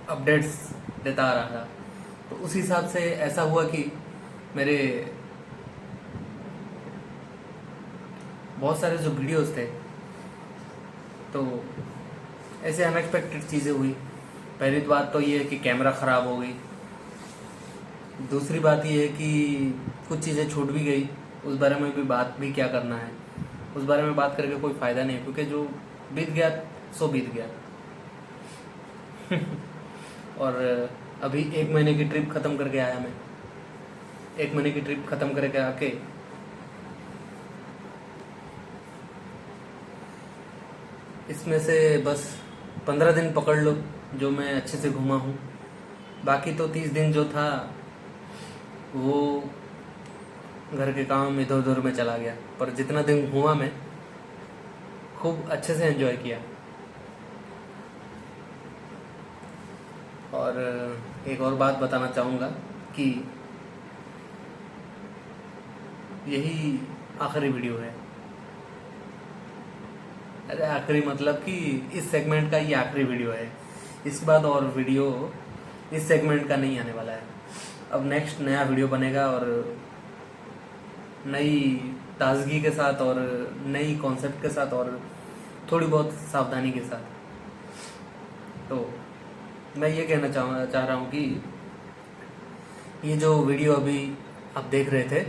अपडेट्स देता आ रहा था, तो उस हिसाब से ऐसा हुआ कि मेरे बहुत सारे जो वीडियोस थे, तो ऐसे अनएक्सपेक्टेड चीज़ें हुई। पहली बात तो ये है कि कैमरा ख़राब हो गई। दूसरी बात ये है कि कुछ चीज़ें छूट भी गई, उस बारे में भी बात भी क्या करना है, उस बारे में बात करके कोई फ़ायदा नहीं, क्योंकि जो बीत गया सो बीत गया। और अभी 1 महीने की ट्रिप ख़त्म करके आया मैं। 1 महीने की ट्रिप ख़त्म करके आके इसमें से बस 15 दिन पकड़ लो जो मैं अच्छे से घूमा हूँ। बाकी तो 30 दिन जो था वो घर के काम इधर उधर में चला गया। पर जितना दिन घूमा मैं खूब अच्छे से एंजॉय किया। और एक और बात बताना चाहूँगा कि यही आखिरी वीडियो है। अरे आखिरी मतलब कि इस सेगमेंट का ये आखिरी वीडियो है। इसके बाद और वीडियो इस सेगमेंट का नहीं आने वाला है। अब नेक्स्ट नया वीडियो बनेगा, और नई ताजगी के साथ और नई कॉन्सेप्ट के साथ और थोड़ी बहुत सावधानी के साथ। तो मैं ये कहना चाह रहा हूँ कि ये जो वीडियो अभी आप देख रहे थे,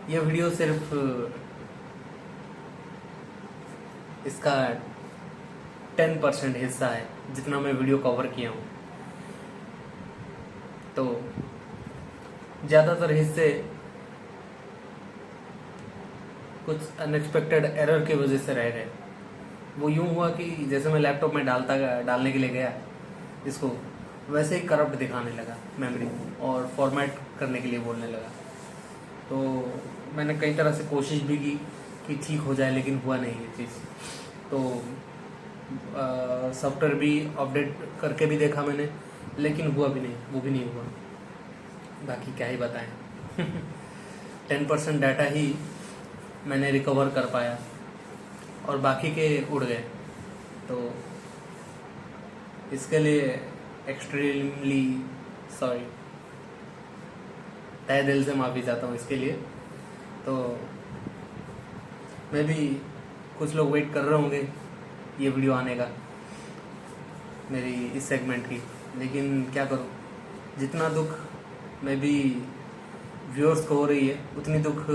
ये वीडियो सिर्फ इसका 10% हिस्सा है जितना मैं वीडियो कवर किया हूँ। तो ज़्यादातर हिस्से कुछ अनएक्सपेक्टेड एरर की वजह से रह गए। वो यूँ हुआ कि जैसे मैं लैपटॉप में डालने के लिए गया इसको, वैसे ही करप्ट दिखाने लगा मेमोरी, और फॉर्मेट करने के लिए बोलने लगा। तो मैंने कई तरह से कोशिश भी की कि ठीक हो जाए, लेकिन हुआ नहीं ये चीज़। तो सॉफ्टवेयर भी अपडेट करके भी देखा मैंने, लेकिन हुआ भी नहीं, वो भी नहीं हुआ। बाकी क्या ही बताएं। 10% डाटा ही मैंने रिकवर कर पाया और बाकी के उड़ गए। तो इसके लिए एक्सट्रीमली सॉरी, तहे दिल से माफ़ी चाहता हूँ इसके लिए। तो मैं भी, कुछ लोग वेट कर रहे होंगे ये वीडियो आने का मेरी इस सेगमेंट की, लेकिन क्या करूँ, जितना दुख मैं भी व्यूअर्स को हो रही है, उतनी दुख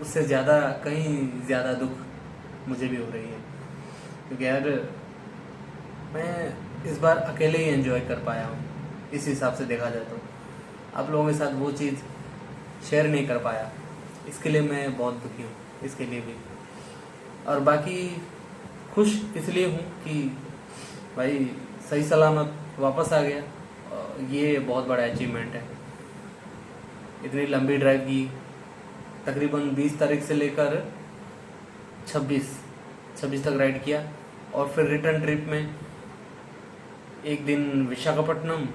उससे ज़्यादा, कहीं ज़्यादा दुख मुझे भी हो रही है। क्योंकि यार मैं इस बार अकेले ही एंजॉय कर पाया हूँ। इस हिसाब से देखा जाए तो आप लोगों के साथ वो चीज़ शेयर नहीं कर पाया, इसके लिए मैं बहुत दुखी हूँ, इसके लिए भी। और बाकी खुश इसलिए हूँ कि भाई सही सलामत वापस आ गया। ये बहुत बड़ा अचीवमेंट है। इतनी लंबी ड्राइव की, तकरीबन 20 तारीख से लेकर 26 तक राइड किया, और फिर रिटर्न ट्रिप में एक दिन विशाखापट्टनम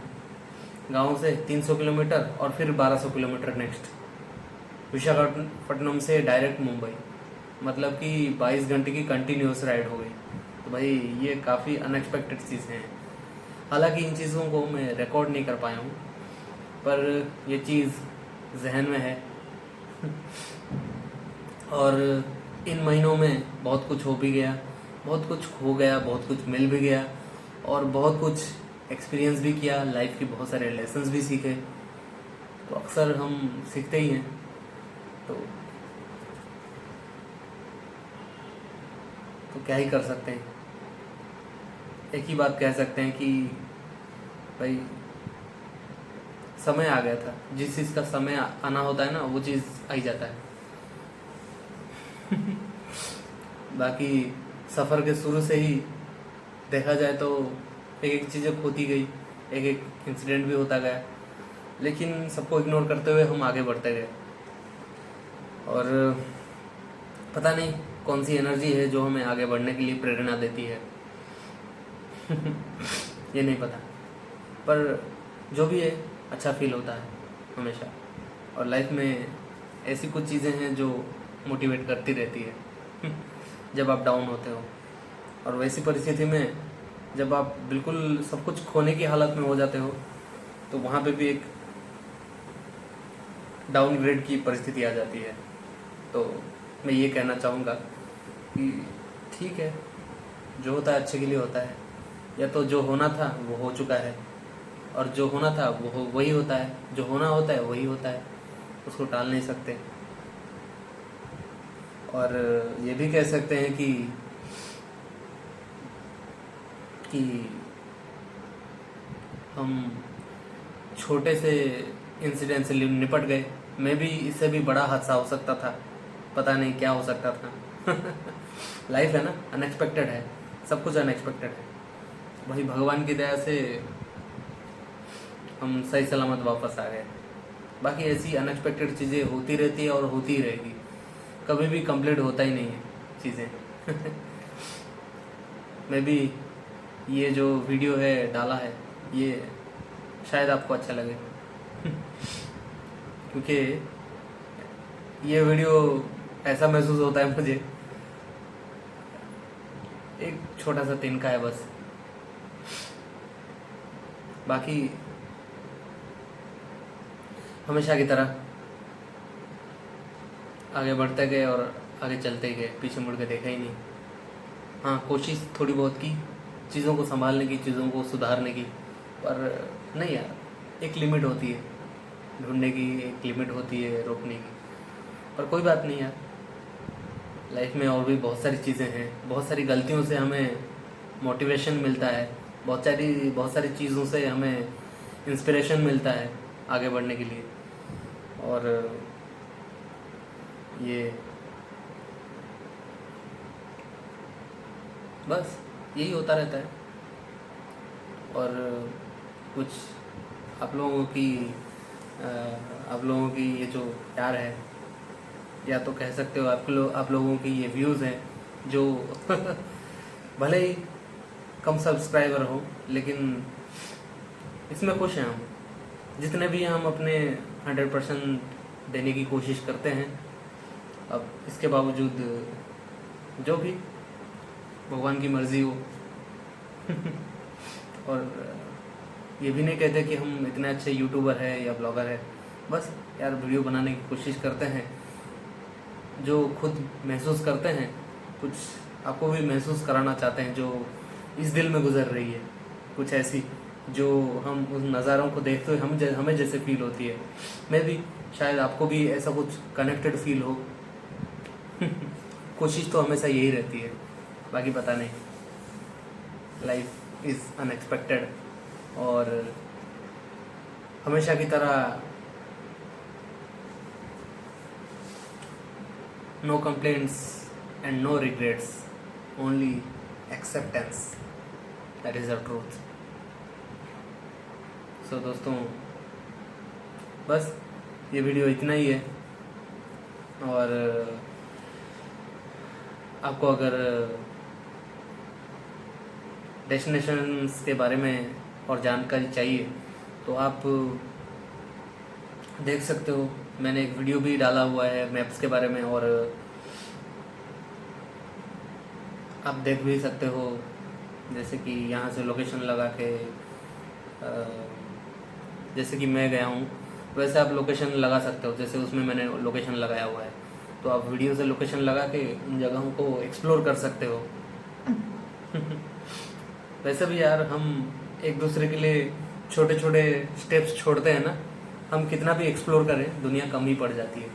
गांव से 300 किलोमीटर, और फिर 1200 किलोमीटर नेक्स्ट विशाखापट्टनम से डायरेक्ट मुंबई। मतलब कि 22 घंटे की कंटिन्यूस राइड हो गई। तो भाई ये काफ़ी अनएक्सपेक्टेड चीज़ें हैं। हालांकि इन चीज़ों को मैं रिकॉर्ड नहीं कर पाया हूँ, पर ये चीज़ जहन में है। और इन महीनों में बहुत कुछ हो भी गया, बहुत कुछ खो गया, बहुत कुछ मिल भी गया, और बहुत कुछ एक्सपीरियंस भी किया, लाइफ के बहुत सारे लेसन्स भी सीखे। तो अक्सर हम सीखते ही हैं। तो तो क्या ही कर सकते हैं। एक ही बात कह सकते हैं कि भाई समय आ गया था। जिस चीज़ का समय आना होता है ना, वो चीज़ आ ही जाता है। बाकी सफ़र के शुरू से ही देखा जाए तो एक एक चीज़ें खोती गई, एक एक इंसिडेंट भी होता गया, लेकिन सबको इग्नोर करते हुए हम आगे बढ़ते गए। और पता नहीं कौन सी एनर्जी है जो हमें आगे बढ़ने के लिए प्रेरणा देती है। ये नहीं पता, पर जो भी है अच्छा फील होता है हमेशा। और लाइफ में ऐसी कुछ चीज़ें हैं जो मोटिवेट करती रहती है जब आप डाउन होते हो। और वैसी परिस्थिति में जब आप बिल्कुल सब कुछ खोने की हालत में हो जाते हो, तो वहाँ पे भी एक डाउनग्रेड की परिस्थिति आ जाती है। तो मैं ये कहना चाहूँगा कि ठीक है, जो होता है अच्छे के लिए होता है। या तो जो होना था वो हो चुका है, और जो होना था वो वही होता है। जो होना होता है वही होता है, उसको टाल नहीं सकते। और ये भी कह सकते हैं कि हम छोटे से इंसिडेंट से निपट गए। मैं भी इससे भी बड़ा हादसा हो सकता था, पता नहीं क्या हो सकता था। लाइफ है ना, अनएक्सपेक्टेड है, सब कुछ अनएक्सपेक्टेड है। वही भगवान की दया से हम सही सलामत वापस आ गए। बाकी ऐसी अनएक्सपेक्टेड चीज़ें होती रहती है और होती रहेगी, कभी भी कंप्लीट होता ही नहीं है चीज़ें। मैं भी ये जो वीडियो है डाला है, ये शायद आपको अच्छा लगे। क्योंकि ये वीडियो ऐसा महसूस होता है मुझे, एक छोटा सा तिनका है बस। बाकी हमेशा की तरह आगे बढ़ते गए और आगे चलते गए, पीछे मुड़ के देखा ही नहीं। हाँ, कोशिश थोड़ी बहुत की चीज़ों को संभालने की, चीज़ों को सुधारने की, पर नहीं यार, एक लिमिट होती है ढूंढने की, एक लिमिट होती है रोकने की। पर कोई बात नहीं यार, लाइफ में और भी बहुत सारी चीज़ें हैं। बहुत सारी गलतियों से हमें मोटिवेशन मिलता है, बहुत सारी चीज़ों से हमें इंस्पिरेशन मिलता है आगे बढ़ने के लिए। और ये बस यही होता रहता है। और कुछ आप लोगों की ये जो प्यार है, या तो कह सकते हो आप लोगों की ये व्यूज़ हैं जो भले ही कम सब्सक्राइबर हो, लेकिन इसमें खुश हैं हम। जितने भी हम अपने 100% देने की कोशिश करते हैं। अब इसके बावजूद जो भी भगवान की मर्ज़ी हो। और ये भी नहीं कहते कि हम इतने अच्छे यूट्यूबर हैं या ब्लॉगर हैं। बस यार वीडियो बनाने की कोशिश करते हैं, जो खुद महसूस करते हैं, कुछ आपको भी महसूस कराना चाहते हैं जो इस दिल में गुजर रही है, कुछ ऐसी जो हम उस नज़ारों को देखते हुए हमें जैसे फील होती है। मैं भी शायद आपको भी ऐसा कुछ कनेक्टेड फील हो। कोशिश तो हमेशा यही रहती है, बाकी पता नहीं। लाइफ इज़ अनएक्सपेक्टेड, और हमेशा की तरह no complaints and no regrets, only acceptance, that is the truth. So दोस्तों, बस ये वीडियो इतना ही है। और आपको अगर डेस्टिनेशंस के बारे में और जानकारी चाहिए तो आप देख सकते हो, मैंने एक वीडियो भी डाला हुआ है मैप्स के बारे में, और आप देख भी सकते हो। जैसे कि यहाँ से लोकेशन लगा के, जैसे कि मैं गया हूँ वैसे आप लोकेशन लगा सकते हो। जैसे उसमें मैंने लोकेशन लगाया हुआ है, तो आप वीडियो से लोकेशन लगा के उन जगहों को एक्सप्लोर कर सकते हो। वैसे भी यार, हम एक दूसरे के लिए छोटे छोटे स्टेप्स छोड़ते हैं ना। हम कितना भी एक्सप्लोर करें, दुनिया कम ही पड़ जाती है।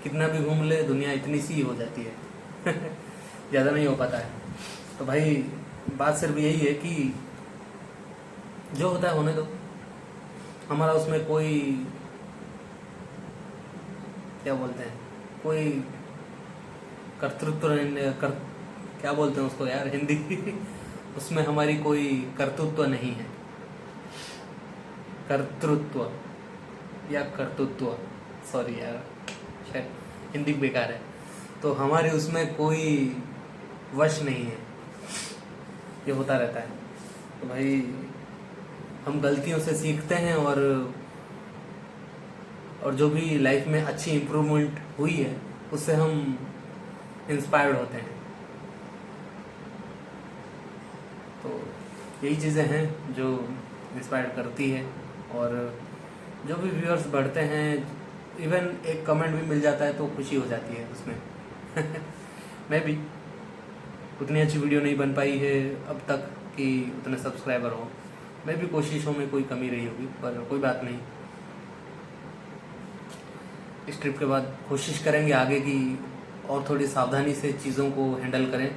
कितना भी घूम ले, दुनिया इतनी सी हो जाती है। ज़्यादा नहीं हो पाता है। तो भाई बात सिर्फ यही है कि जो होता है होने दो, हमारा उसमें कोई क्या बोलते हैं, कोई कर्तृत्व क्या बोलते हैं उसको यार हिंदी उसमें हमारी कोई कर्तृत्व नहीं है, कर्तृत्व या कर्तृत्व, सॉरी यार शायद हिंदी बेकार है, तो हमारे उसमें कोई वश नहीं है, ये होता रहता है। तो भाई हम गलतियों से सीखते हैं और जो भी लाइफ में अच्छी इम्प्रूवमेंट हुई है उससे हम इंस्पायर्ड होते हैं। तो यही चीज़ें हैं जो इंस्पायर करती है, और जो भी व्यूअर्स बढ़ते हैं, इवन एक कमेंट भी मिल जाता है तो खुशी हो जाती है उसमें मैं भी उतनी अच्छी वीडियो नहीं बन पाई है अब तक कि उतने सब्सक्राइबर हो, मैं भी कोशिशों में कोई कमी रही होगी, पर कोई बात नहीं, इस ट्रिप के बाद कोशिश करेंगे आगे की और थोड़ी सावधानी से चीज़ों को हैंडल करें।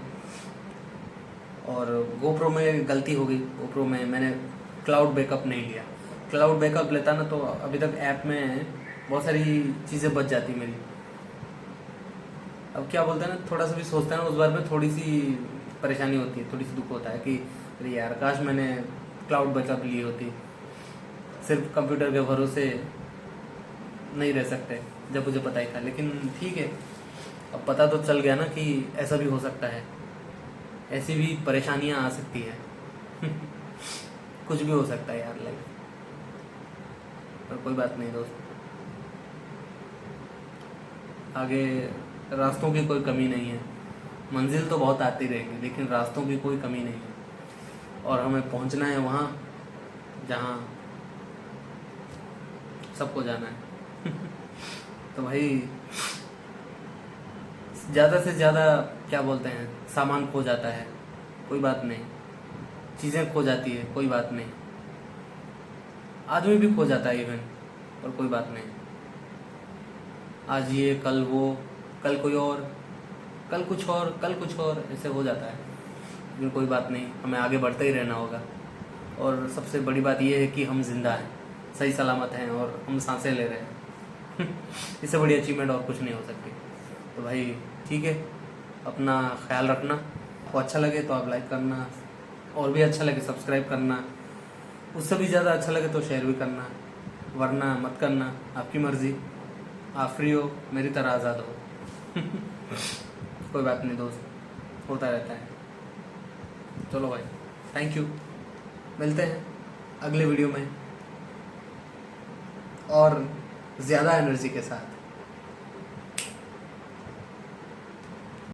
और गोप्रो में गलती हो गई, गोप्रो में मैंने क्लाउड बैकअप नहीं लिया, क्लाउड बैकअप लेता ना तो अभी तक ऐप में बहुत सारी चीज़ें बच जाती मेरी। अब क्या बोलते हैं ना, थोड़ा सा भी सोचता है ना उस बार में थोड़ी सी परेशानी होती है, थोड़ी सी दुख होता है कि अरे यार काश मैंने क्लाउड बैकअप ली होती, सिर्फ कंप्यूटर के भरोसे नहीं रह सकते जब मुझे पता ही था। लेकिन ठीक है, अब पता तो चल गया ना कि ऐसा भी हो सकता है, ऐसी भी परेशानियां आ सकती है कुछ भी हो सकता है यार लाइफ, पर कोई बात नहीं दोस्त, आगे रास्तों की कोई कमी नहीं है, मंजिल तो बहुत आती रहेगी लेकिन रास्तों की कोई कमी नहीं है, और हमें पहुंचना है वहाँ जहाँ सबको जाना है तो भाई ज़्यादा से ज़्यादा क्या बोलते हैं, सामान खो जाता है, कोई बात नहीं, चीज़ें खो जाती है, कोई बात नहीं, आदमी भी खो जाता है इवन, पर कोई बात नहीं, आज ये कल वो, कल कोई और, कल कुछ और, कल कुछ और, ऐसे हो जाता है, लेकिन कोई बात नहीं, हमें आगे बढ़ते ही रहना होगा। और सबसे बड़ी बात ये है कि हम जिंदा हैं, सही सलामत हैं और हम सांसें ले रहे हैं इससे बड़ी अचीवमेंट और कुछ नहीं हो सकती। तो भाई ठीक है, अपना ख्याल रखना, आपको अच्छा लगे तो आप लाइक करना, और भी अच्छा लगे सब्सक्राइब करना, उससे भी ज़्यादा अच्छा लगे तो शेयर भी करना, वरना मत करना, आपकी मर्ज़ी, आप फ्री हो, मेरी तरह आज़ाद हो कोई बात नहीं दोस्त, होता रहता है। चलो भाई, थैंक यू, मिलते हैं अगले वीडियो में और ज़्यादा एनर्जी के साथ।